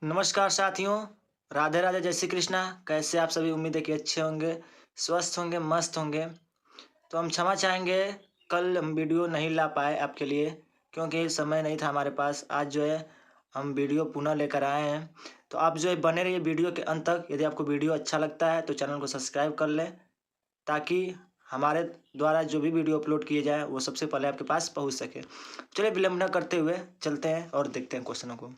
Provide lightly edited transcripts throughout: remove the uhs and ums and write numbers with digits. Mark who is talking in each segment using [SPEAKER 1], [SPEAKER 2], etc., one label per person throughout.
[SPEAKER 1] नमस्कार साथियों। राधे राधे, जय श्री कृष्णा। कैसे आप सभी? उम्मीद है कि अच्छे होंगे, स्वस्थ होंगे, मस्त होंगे। तो हम क्षमा चाहेंगे, कल हम वीडियो नहीं ला पाए आपके लिए, क्योंकि समय नहीं था हमारे पास। आज जो है हम वीडियो पुनः लेकर आए हैं। तो आप जो है बने रहिए वीडियो के अंत तक। यदि आपको वीडियो अच्छा लगता है तो चैनल को सब्सक्राइब कर लें, ताकि हमारे द्वारा जो भी वीडियो अपलोड किए जाए वो सबसे पहले आपके पास पहुंच सके। चलिए विलंब न करते हुए चलते हैं और देखते हैं क्वेश्चनों को।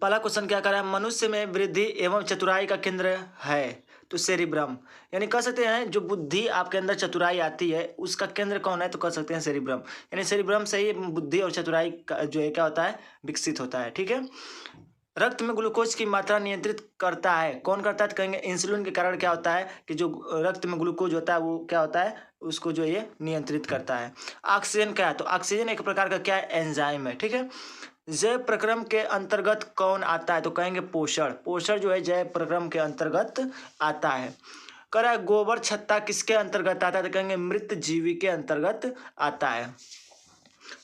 [SPEAKER 1] पहला क्वेश्चन क्या कर रहा है? मनुष्य में वृद्धि एवं चतुराई का केंद्र है तो सेरिब्रम, यानी कह सकते हैं जो बुद्धि आपके अंदर चतुराई आती है उसका केंद्र कौन है, तो कह सकते हैं सेरिब्रम। यानी सेरिब्रम से ही बुद्धि और चतुराई का जो है क्या होता है, विकसित होता है। ठीक है। रक्त में ग्लूकोज की मात्रा नियंत्रित करता है, कौन करता है? तो कहेंगे इंसुलिन के कारण क्या होता है कि जो रक्त में ग्लूकोज होता है वो क्या होता है, उसको जो ये नियंत्रित करता है। ऑक्सीजन क्या है? तो ऑक्सीजन एक प्रकार का क्या है, एंजाइम है। ठीक है। जय प्रक्रम के अंतर्गत कौन आता है? तो कहेंगे पोषण। पोषण जो है जय प्रक्रम के अंतर्गत आता है। कह रहा है गोबर छत्ता किसके अंतर्गत आता है? तो कहेंगे मृत जीवी के अंतर्गत आता है।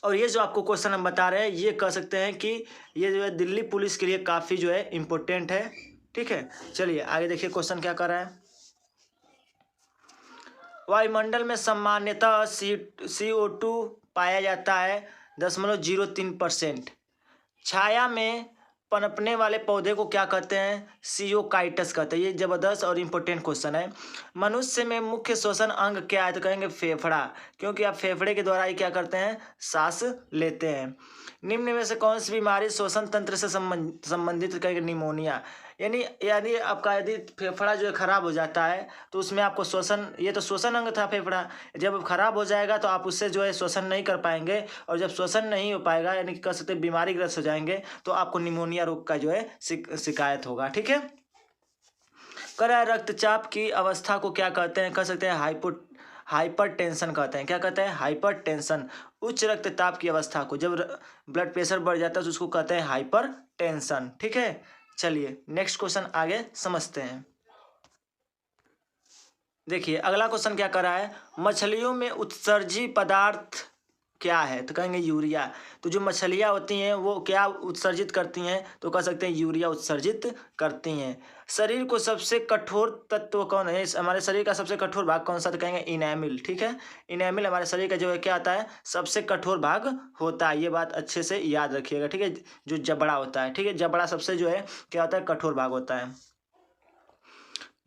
[SPEAKER 1] और ये जो आपको क्वेश्चन हम बता रहे हैं ये कह सकते हैं कि ये जो है दिल्ली पुलिस के लिए काफ़ी जो है इम्पोर्टेंट है। ठीक है। चलिए आगे देखिए क्वेश्चन क्या कर रहा है। वायुमंडल में सामान्यतः CO2 पाया जाता है 0.03%। छाया में पनपने वाले पौधे को क्या कहते हैं? सियोकाइटस कहते हैं। ये जबरदस्त और इम्पोर्टेंट क्वेश्चन है। मनुष्य में मुख्य श्वसन अंग क्या है? तो कहेंगे फेफड़ा, क्योंकि आप फेफड़े के द्वारा ही क्या करते हैं, सांस लेते हैं। निम्न में से कौन सी बीमारी श्वसन तंत्र से संबंधित? कहेंगे निमोनिया। यानी यदि आपका यदि फेफड़ा जो है खराब हो जाता है तो उसमें आपको श्वसन, ये तो श्वसन अंग था फेफड़ा, जब खराब हो जाएगा तो आप उससे जो है श्वसन नहीं कर पाएंगे, और जब श्वसन नहीं हो पाएगा यानी कि कह सकते हैं बीमारीग्रस्त हो जाएंगे, तो आपको निमोनिया रोग का जो है शिकायत होगा। ठीक है। कह रहा है रक्तचाप की अवस्था को क्या कहते हैं? कह सकते हैं हाइपर टेंशन कहते हैं। क्या कहते हैं? Hyper tension. उच्च रक्तचाप की अवस्था को, जब ब्लड प्रेशर बढ़ जाता है तो उसको कहते हैं हाइपर टेंशन। ठीक है। चलिए नेक्स्ट क्वेश्चन आगे समझते हैं। देखिए अगला क्वेश्चन क्या कर रहा है, मछलियों में उत्सर्जी पदार्थ क्या है? तो कहेंगे यूरिया। तो जो मछलियाँ होती हैं वो क्या उत्सर्जित करती हैं? तो कह सकते हैं यूरिया उत्सर्जित करती हैं। शरीर को सबसे कठोर तत्व कौन है? हमारे शरीर का सबसे कठोर भाग कौन सा? तो कहेंगे इनेमिल। ठीक है। इनेमिल हमारे शरीर का जो है क्या आता है, सबसे कठोर भाग होता है। ये बात अच्छे से याद रखिएगा। ठीक है। जो जबड़ा होता है, ठीक है, जबड़ा सबसे जो है क्या होता है, कठोर भाग होता है,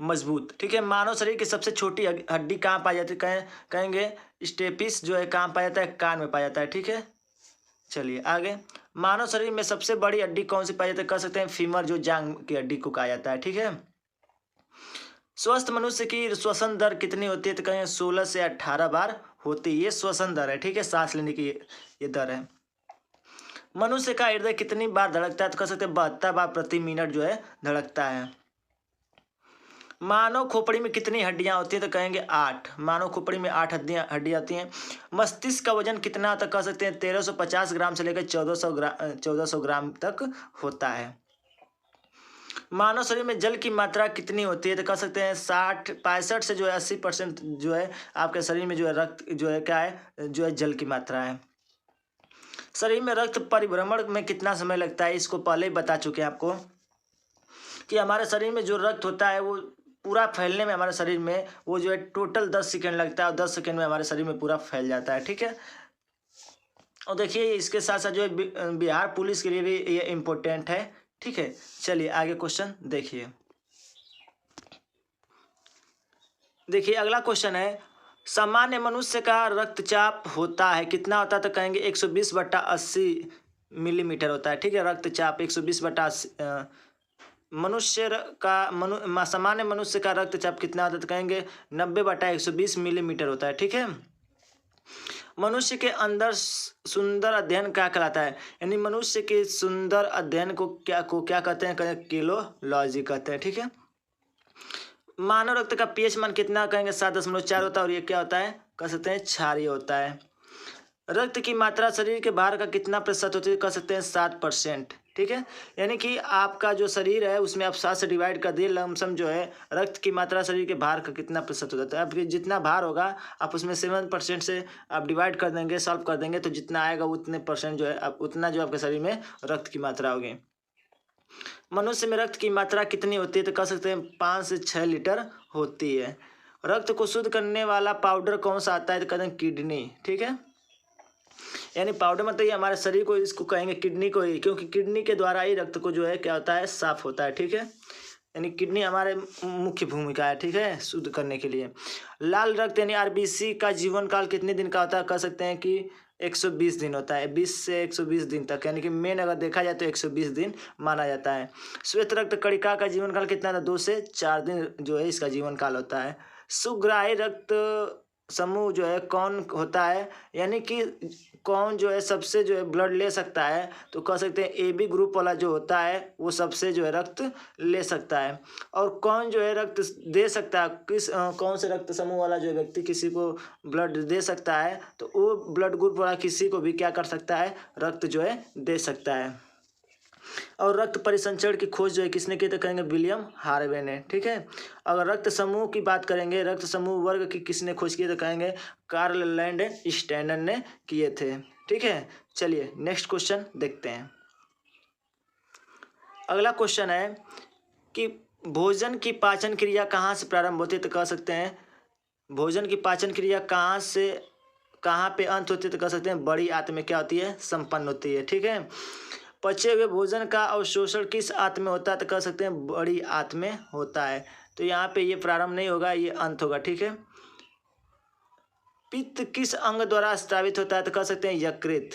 [SPEAKER 1] मजबूत। ठीक है। मानव शरीर की सबसे छोटी हड्डी कहाँ पाई जाती है? कहेंगे स्टेपिस जो है कहाँ पाया जाता है? कान में पाया जाता है। ठीक है। चलिए आगे। मानव शरीर में सबसे बड़ी हड्डी कौन सी पाई जाती है? कह सकते हैं फीमर, जो जांग की हड्डी को कहा जाता है। ठीक है। स्वस्थ मनुष्य की श्वसन दर कितनी होती है? तो कहेंगे 16 से 18 बार होती है। ये श्वसन दर है। ठीक है। सांस लेने की ये दर है। मनुष्य का हृदय कितनी बार धड़कता है? तो कह सकते हैं 72 बार प्रति मिनट जो है धड़कता है। मानव खोपड़ी में कितनी हड्डियां होती हैं? तो कहेंगे 8। मानव खोपड़ी में 8 हड्डियां होती हैं। मस्तिष्क का वजन कितना तक कह सकते हैं? 1350 ग्राम से लेकर 1400 ग्राम तक होता है। मानव शरीर में जल की मात्रा कितनी होती है? तो कह सकते हैं 65 से जो है 80% जो है आपके शरीर में जो है रक्त जो है क्या है, जो है जल की मात्रा है। शरीर में रक्त परिभ्रमण में कितना समय लगता है? इसको पहले ही बता चुके हैं आपको कि हमारे शरीर में जो रक्त होता है वो पूरा फैलने में हमारे शरीर में वो जो है टोटल 10 सेकेंड लगता है, और 10 सेकेंड में हमारे शरीर में पूरा फैल जाता है। ठीक है। और देखिए इसके साथ साथ जो है बिहार पुलिस के लिए भी ये इम्पोर्टेंट है। ठीक है। चलिए आगे क्वेश्चन देखिए। देखिए अगला क्वेश्चन है, सामान्य मनुष्य का रक्तचाप होता है कितना होता है? तो कहेंगे 120/80 मिलीमीटर होता है। ठीक है। रक्तचाप 120/80। मनुष्य का सामान्य मनुष्य का रक्तचाप कितना होता है? तो कहेंगे 90/120 मिलीमीटर होता है। ठीक है। मनुष्य के अंदर सुंदर अध्ययन क्या कहलाता है? यानी मनुष्य के सुंदर अध्ययन को क्या कहते हैं? कहेंगे केलोलॉजी कहते हैं। ठीक है। मानव रक्त का पीएच मान कितना? कहेंगे 7.4 होता है, और ये क्या होता है, कह सकते हैं क्षारीय होता है। रक्त की मात्रा शरीर के बाहर का कितना प्रतिशत होती है? कह सकते हैं 7%। ठीक है। यानी कि आपका जो शरीर है उसमें आप 7 से डिवाइड कर दिए, लमसम जो है रक्त की मात्रा शरीर के भार का कितना प्रतिशत हो जाता है। आपके जितना भार होगा आप उसमें 7% से आप डिवाइड कर देंगे, सॉल्व कर देंगे, तो जितना आएगा उतने परसेंट जो है आप उतना जो आपके शरीर में रक्त की मात्रा होगी। मनुष्य में रक्त की मात्रा कितनी होती है, तो कह सकते हैं 5 से 6 लीटर होती है। रक्त को शुद्ध करने वाला पाउडर कौन सा आता है, तो कहते हैं किडनी। ठीक है, यानी पाउडर मतलब ये हमारे शरीर को, इसको कहेंगे किडनी को ही, क्योंकि किडनी के द्वारा ही रक्त को जो है क्या होता है, साफ होता है। ठीक है, यानी किडनी हमारे मुख्य भूमिका है, ठीक है, शुद्ध करने के लिए। लाल रक्त यानी आरबीसी का जीवन काल कितने दिन का होता है, कह सकते हैं कि 120 दिन होता है, 20 से 120 दिन तक, यानी कि मेन अगर देखा जाए तो 120 दिन माना जाता है। श्वेत रक्त कणिका का जीवन काल कितना था, 2 से 4 दिन जो है इसका जीवन काल होता है। सुग्राही रक्त समूह जो है कौन होता है, यानी कि कौन जो है सबसे जो है ब्लड ले सकता है, तो कह सकते हैं ए बी ग्रुप वाला जो होता है वो सबसे जो है रक्त ले सकता है। और कौन जो है रक्त दे सकता है, कौन से रक्त समूह वाला जो व्यक्ति किसी को ब्लड दे सकता है, तो वो ब्लड ग्रुप वाला किसी को भी क्या कर सकता है, रक्त जो है दे सकता है। और रक्त परिसंचरण की खोज जो है किसने की, तो कहेंगे विलियम हार्वे ने। ठीक है, अगर रक्त समूह की बात करेंगे, रक्त समूह वर्ग की किसने खोज की, तो कहेंगे कार्ल लैंड स्टैंडर ने किए थे। ठीक है, चलिए नेक्स्ट क्वेश्चन देखते हैं। अगला क्वेश्चन है कि भोजन की पाचन क्रिया कहाँ से प्रारंभ होती है, तो कह सकते हैं भोजन की पाचन क्रिया कहाँ से कहाँ पे अंत होती है, तो कह सकते हैं बड़ी आंत में क्या होती है, संपन्न होती है। ठीक है, पचे हुए भोजन का अवशोषण किस आंत में होता है, तो कह सकते हैं बड़ी आंत में होता है। तो यहाँ पे ये प्रारंभ नहीं होगा, ये अंत होगा। ठीक है, पित्त किस अंग द्वारा स्रावित होता है, तो कह सकते हैं यकृत।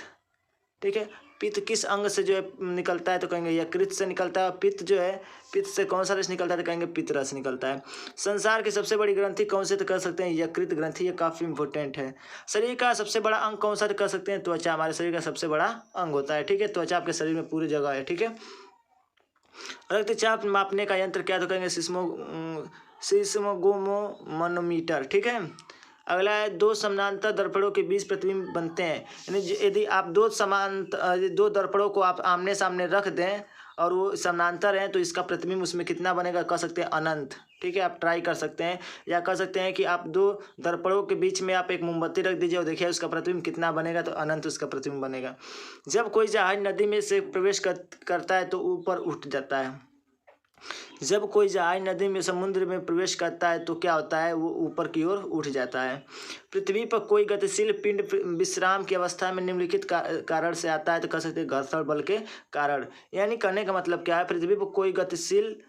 [SPEAKER 1] ठीक है, पित्त किस अंग से जो है निकलता है, तो कहेंगे यकृत से निकलता है। पित्त जो है, पित्त से कौन सा रस निकलता है, तो कहेंगे पित्त रस निकलता है। संसार की सबसे बड़ी ग्रंथि कौन से, तो कह सकते हैं यकृत ग्रंथि, ये काफ़ी इंपॉर्टेंट है। शरीर का सबसे बड़ा अंग कौन सा, तो कह सकते हैं त्वचा, हमारे शरीर का सबसे बड़ा अंग होता है। ठीक है, त्वचा आपके शरीर में पूरी जगह है। ठीक है, रक्तचाप मापने का यंत्र क्या, तो कहेंगे सिस्मोगोमोमोमीटर। ठीक है, अगला है दो समानांतर दर्पणों के बीच प्रतिबिंब बनते हैं, यानी यदि आप दो दर्पणों को आप आमने सामने रख दें और वो समानांतर हैं, तो इसका प्रतिबिंब उसमें कितना बनेगा, कह सकते हैं अनंत। ठीक है, आप ट्राई कर सकते हैं, या कह सकते हैं कि आप दो दर्पणों के बीच में आप एक मोमबत्ती रख दीजिए और देखिए उसका प्रतिबिंब कितना बनेगा, तो अनंत उसका प्रतिबिंब बनेगा। जब कोई जहाज नदी में से प्रवेश करता है तो ऊपर उठ जाता है। जब कोई जहाज नदी में समुद्र में प्रवेश करता है तो क्या होता है, वो ऊपर की ओर उठ जाता है। पृथ्वी पर कोई गतिशील पिंड विश्राम की अवस्था में निम्नलिखित कारण से आता है, तो कह सकते हैं घर्षण बल के कारण। यानी कहने का मतलब क्या है, पृथ्वी पर कोई गतिशील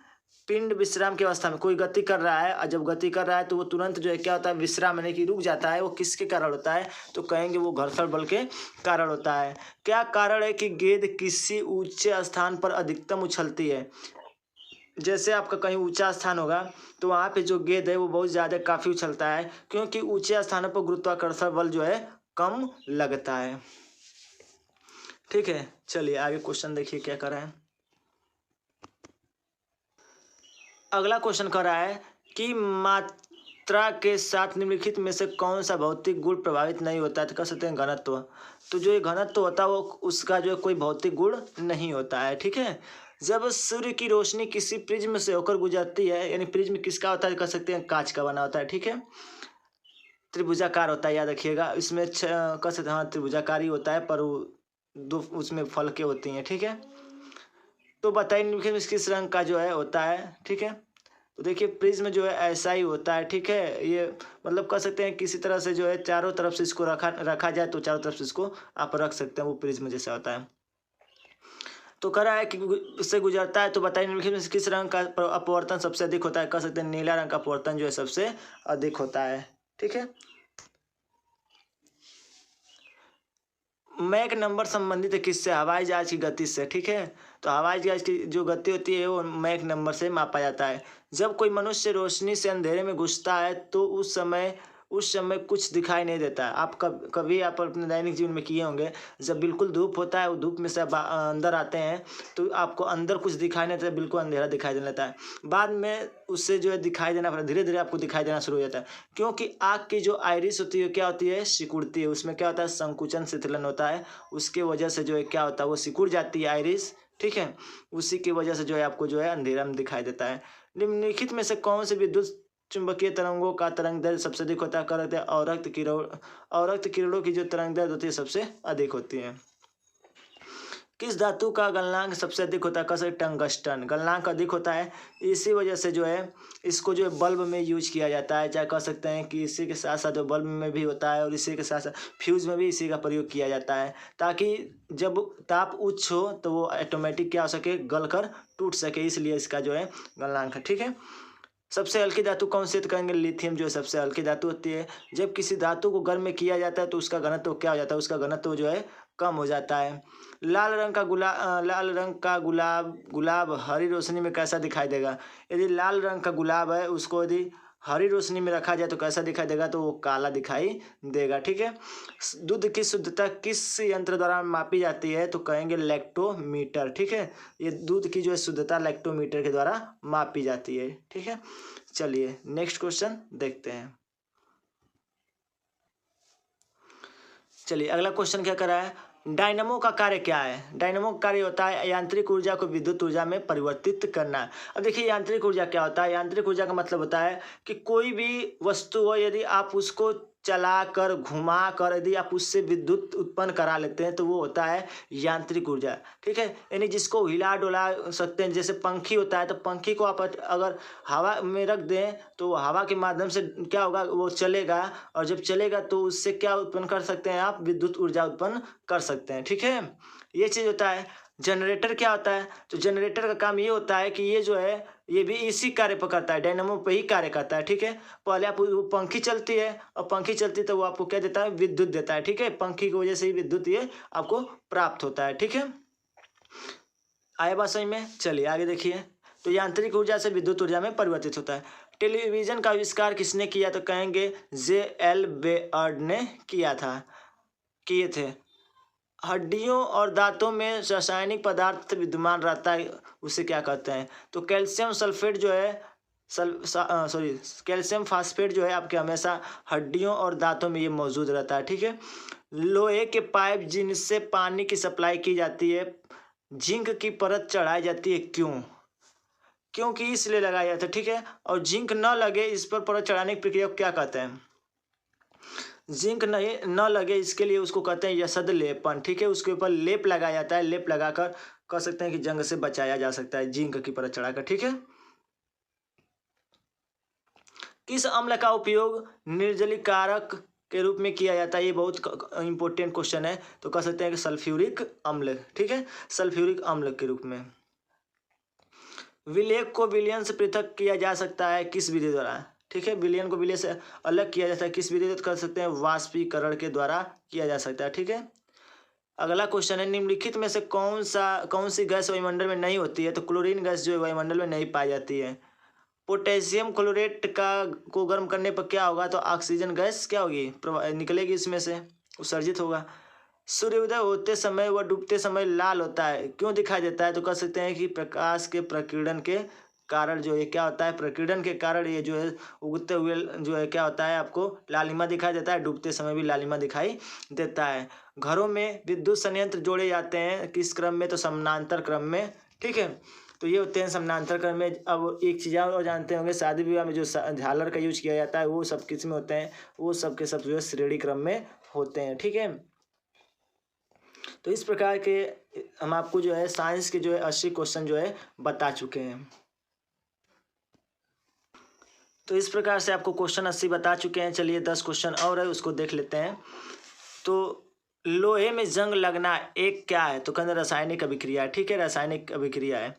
[SPEAKER 1] पिंड विश्राम की अवस्था में कोई गति कर रहा है, और जब गति कर रहा है तो वो तुरंत जो है क्या होता है, विश्राम यानी कि रुक जाता है। वो किसके कारण होता है, तो कहेंगे वो घर्षण बल के कारण होता है। क्या कारण है कि गेंद किसी ऊंचे स्थान पर अधिकतम उछलती है। जैसे आपका कहीं ऊंचा स्थान होगा तो वहाँ पे जो गेंद है वो बहुत ज़्यादा काफ़ी उछलता है, क्योंकि ऊंचे स्थानों पर गुरुत्वाकर्षण बल जो है कम लगता है। ठीक है, चलिए आगे क्वेश्चन देखिए क्या कर रहा है। अगला क्वेश्चन कर रहा है कि मात्रा के साथ निम्नलिखित में से कौन सा भौतिक गुण प्रभावित नहीं होता है, तो कह सकते हैं घनत्व। तो जो ये घनत्व होता है वो उसका जो है कोई भौतिक गुण नहीं होता है। ठीक है, जब सूर्य की रोशनी किसी प्रिज्म से होकर गुजरती है, यानी प्रिज्म किसका होता है, कह सकते हैं कांच का बना होता है। ठीक है, त्रिभुजाकार होता है, याद रखिएगा। इसमें कह सकते हैं हाँ त्रिभुजाकार ही होता है, पर दो उसमें फलके होती हैं। ठीक है, तो बताइए निम्नलिखित किस रंग का जो है होता है। ठीक है, तो देखिए प्रिज्म जो है ऐसा ही होता है। ठीक है, ये मतलब कह सकते हैं किसी तरह से जो है चारों तरफ से इसको रखा जाए तो चारों तरफ से इसको आप रख सकते हैं, वो प्रिज्म जैसा होता है। तो कह रहा है कि उससे गुजरता है, तो बताइए निम्नलिखित में से किस रंग का अपवर्तन सबसे अधिक होता है, कह सकते हैं नीला रंग का अपवर्तन जो है सबसे अधिक होता है। ठीक है, मैक नंबर संबंधित है किससे, हवाई जहाज की गति से। ठीक है, तो हवाई जहाज की जो गति होती है वो मैक नंबर से मापा जाता है। जब कोई मनुष्य रोशनी से अंधेरे में घुसता है तो उस समय कुछ दिखाई नहीं देता है। आप कभी आप अपने दैनिक जीवन में किए होंगे, जब बिल्कुल धूप होता है, वो धूप में से आप अंदर आते हैं तो आपको अंदर कुछ दिखाई नहीं देता, बिल्कुल अंधेरा दिखाई देने लगता है। बाद में उससे जो है दिखाई देना, धीरे धीरे आपको दिखाई देना शुरू हो जाता है, क्योंकि आँख की जो आइरिस होती है क्या होती है, सिकुड़ती है। उसमें क्या होता है, संकुचन शिथिलन होता है, उसके वजह से जो है क्या होता है, वो सिकुड़ जाती है आइरिस। ठीक है, उसी की वजह से जो है आपको जो है अंधेरा में दिखाई देता है। निम्नलिखित में से कौन सी विद्युत चुंबकीय तरंगों का तरंग दैर्ध्य सबसे अधिक होता है? करते हैं अवरक्त किरणों की जो तरंग दैर्ध्य होती है सबसे अधिक होती है। किस धातु का गलनांक सबसे अधिक होता है? कैसे? टंगस्टन गलनांक अधिक होता है, इसी वजह से जो है इसको जो है बल्ब में यूज किया जाता है। चाहे कह सकते हैं कि इसी के साथ साथ जो बल्ब में भी होता है और इसी के साथ साथ फ्यूज में भी इसी का प्रयोग किया जाता है, ताकि जब ताप उच्च हो तो वो ऑटोमेटिक क्या हो सके, गल कर टूट सके, इसलिए इसका जो है गलनांक है। ठीक है, सबसे हल्की धातु कौन सी? तो कहेंगे लिथियम जो है सबसे हल्की धातु होती है। जब किसी धातु को गर्म में किया जाता है तो उसका घनत्व क्या हो जाता है? उसका घनत्व जो है कम हो जाता है। लाल रंग का गुलाब हरी रोशनी में कैसा दिखाई देगा? यदि लाल रंग का गुलाब है उसको यदि हरी रोशनी में रखा जाए तो कैसा दिखाई देगा? तो वो काला दिखाई देगा। ठीक है, दूध की शुद्धता किस यंत्र द्वारा मापी जाती है? तो कहेंगे लैक्टोमीटर। ठीक है, ये दूध की जो है शुद्धता लैक्टोमीटर के द्वारा मापी जाती है। ठीक है, चलिए नेक्स्ट क्वेश्चन देखते हैं। चलिए अगला क्वेश्चन क्या कर रहा है? डायनमो का कार्य क्या है? डायनमो का कार्य होता है यांत्रिक ऊर्जा को विद्युत ऊर्जा में परिवर्तित करना। अब देखिए यांत्रिक ऊर्जा क्या होता है? यांत्रिक ऊर्जा का मतलब होता है कि कोई भी वस्तु हो, यदि आप उसको चला कर घुमा कर यदि आप उससे विद्युत उत्पन्न करा लेते हैं तो वो होता है यांत्रिक ऊर्जा। ठीक है, यानी जिसको हिला डुला सकते हैं, जैसे पंखी होता है तो पंखी को आप अगर हवा में रख दें तो हवा के माध्यम से क्या होगा, वो चलेगा, और जब चलेगा तो उससे क्या उत्पन्न कर सकते हैं आप? विद्युत ऊर्जा उत्पन्न कर सकते हैं। ठीक है, ये चीज़ होता है। जनरेटर क्या होता है? तो जनरेटर का काम ये होता है कि ये जो है ये भी इसी कार्य पर करता है, डायनामो पे ही कार्य करता है। ठीक है, पहले आप वो पंखी चलती है और पंखी चलती है तो वो आपको क्या देता है? विद्युत देता है। ठीक है, पंखी की वजह से ही विद्युत ये आपको प्राप्त होता है। ठीक है, आया बात समझ में? चलिए आगे देखिए। तो यांत्रिक ऊर्जा से विद्युत ऊर्जा में परिवर्तित होता है। टेलीविजन का आविष्कार किसने किया? तो कहेंगे J.L. बेयर्ड ने किए थे। हड्डियों और दांतों में रासायनिक पदार्थ विद्यमान रहता है, उसे क्या कहते हैं? तो कैल्शियम सल्फेट जो है कैल्शियम फास्फेट जो है आपके हमेशा हड्डियों और दांतों में ये मौजूद रहता है। ठीक है, लोहे के पाइप जिनसे पानी की सप्लाई की जाती है, जिंक की परत चढ़ाई जाती है, क्यों? क्योंकि इसलिए लगाया जाता है। ठीक है, और जिंक न लगे इस पर परत चढ़ाने की प्रक्रिया को क्या कहते हैं? जिंक नहीं न लगे इसके लिए उसको कहते हैं यशद लेपन। ठीक है, उसके ऊपर लेप लगाया जाता है, लेप लगाकर कह सकते हैं कि जंग से बचाया जा सकता है जिंक की परत चढ़ाकर। ठीक है, किस अम्ल का उपयोग निर्जलीकारक के रूप में किया जाता है? ये बहुत इंपॉर्टेंट क्वेश्चन है। तो कह सकते हैं कि सल्फ्यूरिक अम्ल। ठीक है, सल्फ्यूरिक अम्ल के रूप में। विलेय को विलयन से पृथक किया जा सकता है किस विधि द्वारा? ठीक है, विलयन को विलय से अलग किया जाता है किस विधि से? कर सकते हैं वाष्पीकरण के द्वारा किया जा सकता है। ठीक है, अगला क्वेश्चन है निम्नलिखित में से कौन सी गैस वायुमंडल में नहीं होती है? तो क्लोरीन गैस जो है वायुमंडल में नहीं पाई जाती है। पोटेशियम क्लोरेट को गर्म करने पर क्या होगा? तो ऑक्सीजन गैस क्या होगी? निकलेगी इसमें से, उत्सर्जित होगा। सूर्योदय होते समय व डूबते समय लाल होता है, क्यों दिखाई देता है? तो कह सकते हैं कि प्रकाश के प्रकीर्णन के कारण जो ये क्या होता है? प्रकीर्णन के कारण ये जो है उगते हुए जो है क्या होता है? आपको लालिमा दिखाई देता है, डूबते समय भी लालिमा दिखाई देता है। घरों में विद्युत संयंत्र जोड़े जाते हैं किस क्रम में? तो समानांतर क्रम में। ठीक है, तो ये होते हैं समानांतर क्रम में। अब एक चीज़ और जानते होंगे, शादी विवाह में जो झालर का यूज किया जाता है वो सब किस में होते हैं? वो सब के सब जो है श्रेणी क्रम में होते हैं। ठीक है, तो इस प्रकार के हम आपको जो है साइंस के जो है 80 क्वेश्चन जो है बता चुके हैं। तो इस प्रकार से आपको क्वेश्चन 80 बता चुके हैं। चलिए 10 क्वेश्चन और है, उसको देख लेते हैं। तो लोहे में जंग लगना एक क्या है? तो कहते रासायनिक अभिक्रिया। ठीक है, रासायनिक अभिक्रिया है।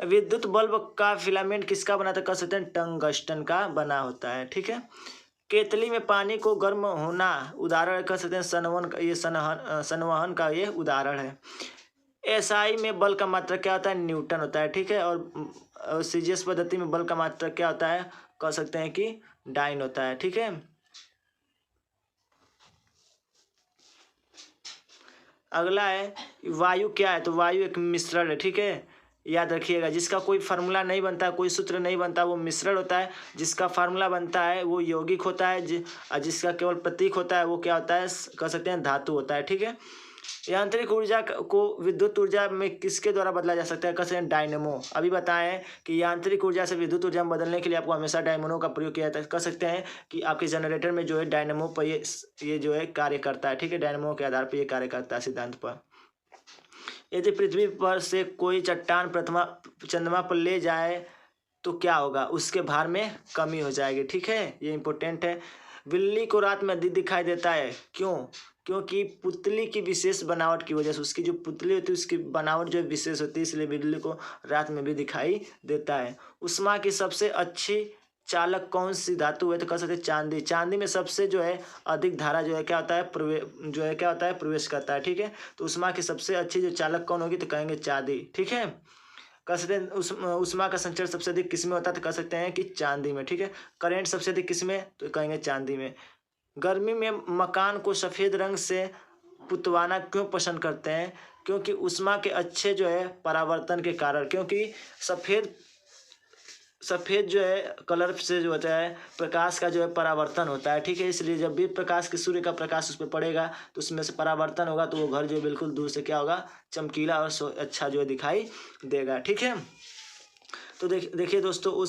[SPEAKER 1] विद्युत बल्ब का फिलामेंट किसका बना था? कह सकते हैं टंगस्टन का बना होता है। ठीक है, केतली में पानी को गर्म होना उदाहरण कह सकते हैं संवहन का, ये संवहन का ये उदाहरण है। एसआई में बल का मात्रक क्या होता है? न्यूटन होता है। ठीक है, और सीजीएस पद्धति में बल का मात्रक क्या होता है? कह सकते हैं कि डाइन होता है। ठीक है, अगला है वायु क्या है? तो वायु एक मिश्रण है। ठीक है, याद रखिएगा, जिसका कोई फार्मूला नहीं बनता, कोई सूत्र नहीं बनता, वो मिश्रण होता है। जिसका फार्मूला बनता है वो यौगिक होता है, जिसका केवल प्रतीक होता है वो क्या होता है? कह सकते हैं धातु होता है। ठीक है, यांत्रिक ऊर्जा को विद्युत ऊर्जा में किसके द्वारा बदला जा सकता है? कह सकते हैं डायनेमो। अभी बताएं कि यांत्रिक ऊर्जा से विद्युत ऊर्जा में बदलने के लिए आपको हमेशा डायनेमो का प्रयोग किया जाता है। कह सकते हैं कि आपके जनरेटर में जो है डायनेमो पर ये जो है कार्य करता है, ठीक है, डायनेमो के आधार पर ये कार्य करता है सिद्धांत पर। यदि पृथ्वी पर से कोई चट्टान चंद्रमा पर ले जाए तो क्या होगा? उसके भार में कमी हो जाएगी, ठीक है, ये इंपॉर्टेंट है। बिल्ली को रात में अधिक दिखाई देता है, क्यों? क्योंकि पुतली की विशेष बनावट की वजह से, उसकी जो पुतली होती है उसकी बनावट जो विशेष होती है, इसलिए बिल्ली को रात में भी दिखाई देता है। ऊष्मा की सबसे अच्छी चालक कौन सी धातु है? तो कह सकते हैं चांदी। चांदी में सबसे जो है अधिक धारा जो है क्या होता है प्रवेश करता है, ठीक है। तो ऊष्मा की सबसे अच्छी जो चालक कौन होगी? तो कहेंगे चांदी, ठीक है। कह सकते हैं ऊष्मा का संचरण सबसे अधिक किस में होता है? तो कह सकते हैं कि चांदी में, ठीक है। करंट सबसे अधिक किस में? तो कहेंगे चांदी में। गर्मी में मकान को सफ़ेद रंग से पुतवाना क्यों पसंद करते हैं? क्योंकि ऊष्मा के अच्छे जो है परावर्तन के कारण, क्योंकि सफ़ेद जो है कलर से जो होता है प्रकाश का जो है परावर्तन होता है, ठीक है। इसलिए जब भी प्रकाश की सूर्य का प्रकाश उस पर पड़ेगा तो उसमें से परावर्तन होगा तो वो घर जो है बिल्कुल दूर से क्या होगा? चमकीला और अच्छा जो है दिखाई देगा, ठीक है। तो देखिए दोस्तों,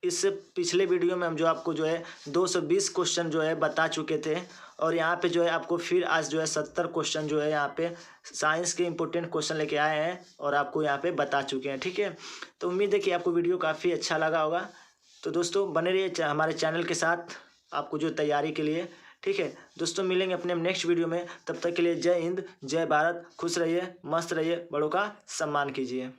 [SPEAKER 1] इससे पिछले वीडियो में हम जो आपको जो है 220 क्वेश्चन जो है बता चुके थे, और यहाँ पे जो है आपको फिर आज जो है 70 क्वेश्चन जो है यहाँ पे साइंस के इंपॉर्टेंट क्वेश्चन लेके आए हैं और आपको यहाँ पे बता चुके हैं, ठीक है। तो उम्मीद है कि आपको वीडियो काफ़ी अच्छा लगा होगा। तो दोस्तों बने रहिए हमारे चैनल के साथ आपको जो तैयारी के लिए, ठीक है। दोस्तों मिलेंगे अपने नेक्स्ट वीडियो में, तब तक के लिए जय हिंद, जय भारत, खुश रहिए, मस्त रहिए, बड़ों का सम्मान कीजिए।